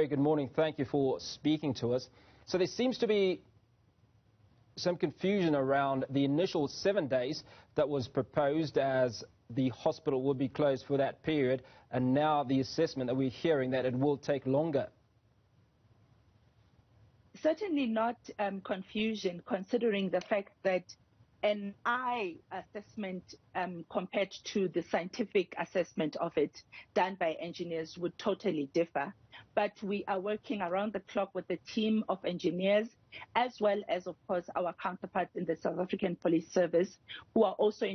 Very good morning. Thank you for speaking to us. So there seems to be some confusion around the initial 7 days that was proposed as the hospital would be closed for that period, and now the assessment that we're hearing that it will take longer. Certainly not confusion, considering the fact that an eye assessment compared to the scientific assessment of it done by engineers would totally differ. But we are working around the clock with a team of engineers, as well as, of course, our counterparts in the South African Police Service, who are also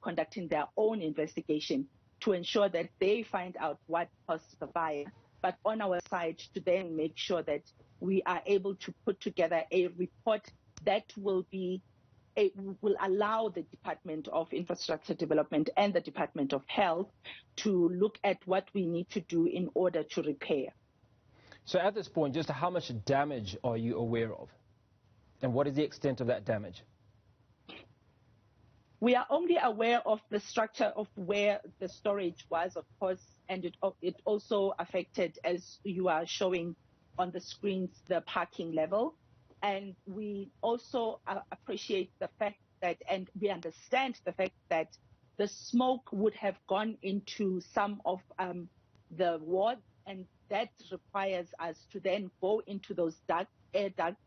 conducting their own investigation to ensure that they find out what caused the fire. But on our side, to then make sure that we are able to put together a report that will allow the Department of Infrastructure Development and the Department of Health to look at what we need to do in order to repair. So at this point, just how much damage are you aware of? And what is the extent of that damage? We are only aware of the structure of where the storage was, of course, and it also affected, as you are showing on the screens, the parking level. And we also appreciate the fact that, and we understand the fact that the smoke would have gone into some of the wards, and that requires us to then go into those air ducts,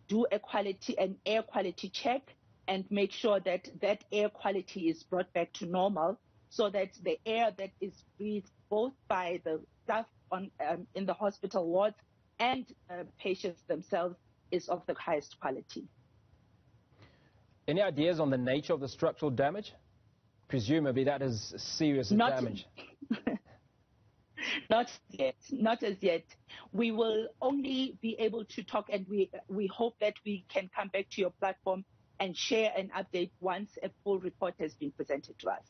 do an air quality check, and make sure that that air quality is brought back to normal, so that the air that is breathed both by the staff in the hospital wards and patients themselves is of the highest quality. Any ideas on the nature of the structural damage? Presumably that is serious damage. Not yet, not as yet. We will only be able to talk, and we hope that we can come back to your platform and share an update once a full report has been presented to us.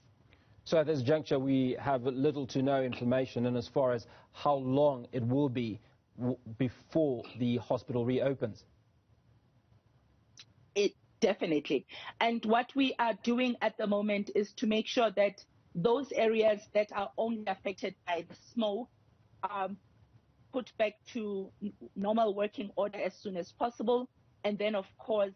So at this juncture, we have little to no information, and as far as how long it will be before the hospital reopens. Definitely. And what we are doing at the moment is to make sure that those areas that are only affected by the smoke are put back to normal working order as soon as possible. And then, of course,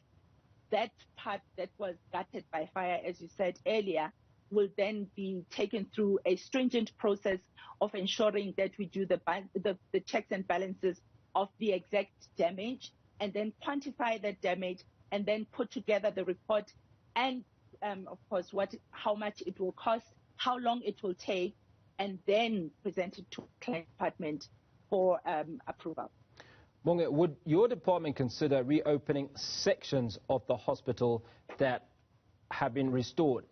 that part that was gutted by fire, as you said earlier, will then be taken through a stringent process of ensuring that we do the checks and balances of the exact damage, and then quantify that damage, and then put together the report and, of course, how much it will cost, how long it will take, and then present it to the client department for approval. Monge, would your department consider reopening sections of the hospital that have been restored?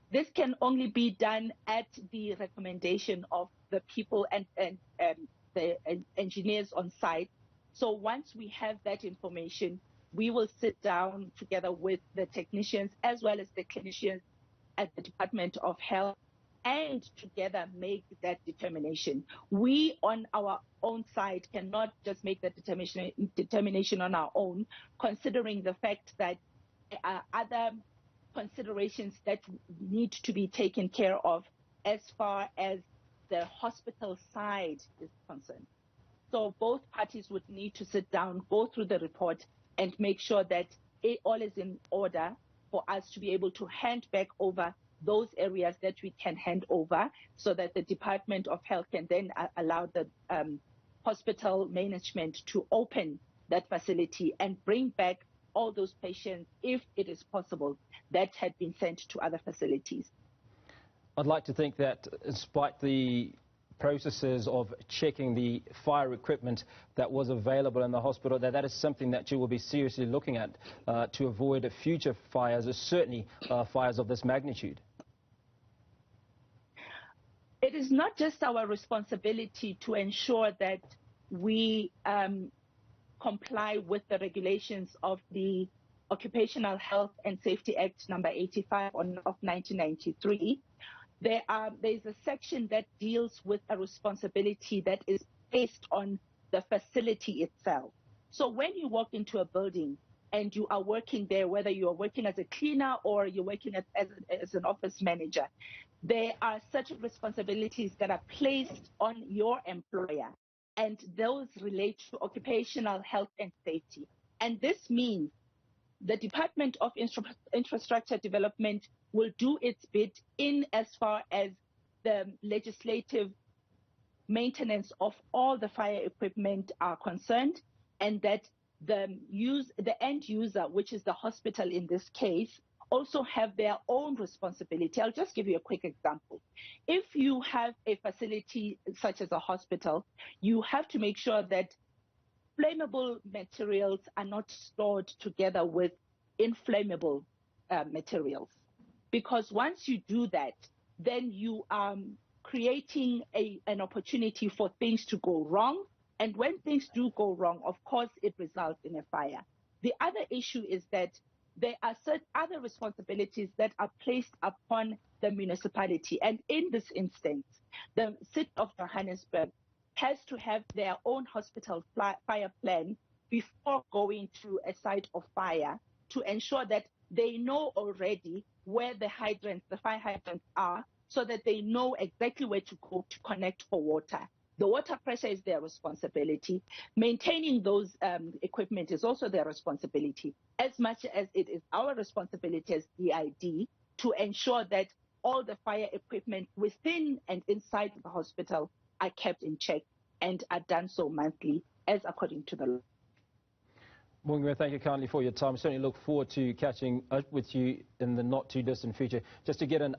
This can only be done at the recommendation of the people and the engineers on site. So once we have that information, we will sit down together with the technicians as well as the clinicians at the Department of Health and together make that determination. We on our own side cannot just make that determination on our own, considering the fact that there are other considerations that need to be taken care of as far as the hospital side is concerned. So both parties would need to sit down, go through the report, and make sure that it all is in order for us to be able to hand back over those areas that we can hand over, so that the Department of Health can then allow the hospital management to open that facility and bring back all those patients, if it is possible, that had been sent to other facilities. I'd like to think that despite the processes of checking the fire equipment that was available in the hospital, that is something that you will be seriously looking at to avoid future fires, or certainly fires of this magnitude. It is not just our responsibility to ensure that we comply with the regulations of the Occupational Health and Safety Act number 85 of 1993. There's a section that deals with a responsibility that is based on the facility itself. So when you walk into a building, and you are working there, whether you are working as a cleaner or you're working as an office manager, there are certain responsibilities that are placed on your employer, and those relate to occupational health and safety. And this means the Department of Infrastructure Development will do its bit in as far as the legislative maintenance of all the fire equipment are concerned, and that the end user, which is the hospital in this case, also have their own responsibility. I'll just give you a quick example. If you have a facility such as a hospital, you have to make sure that flammable materials are not stored together with inflammable materials. Because once you do that, then you are creating an opportunity for things to go wrong. And when things do go wrong, of course, it results in a fire. The other issue is that there are certain other responsibilities that are placed upon the municipality. And in this instance, the city of Johannesburg has to have their own hospital fire plan before going to a site of fire, to ensure that they know already where the fire hydrants are, so that they know exactly where to go to connect for water. The water pressure is their responsibility. Maintaining those equipment is also their responsibility, as much as it is our responsibility as DID to ensure that all the fire equipment within and inside the hospital are kept in check and are done so monthly, as according to the law. Mungwe, thank you kindly for your time. I certainly look forward to catching up with you in the not too distant future, just to get an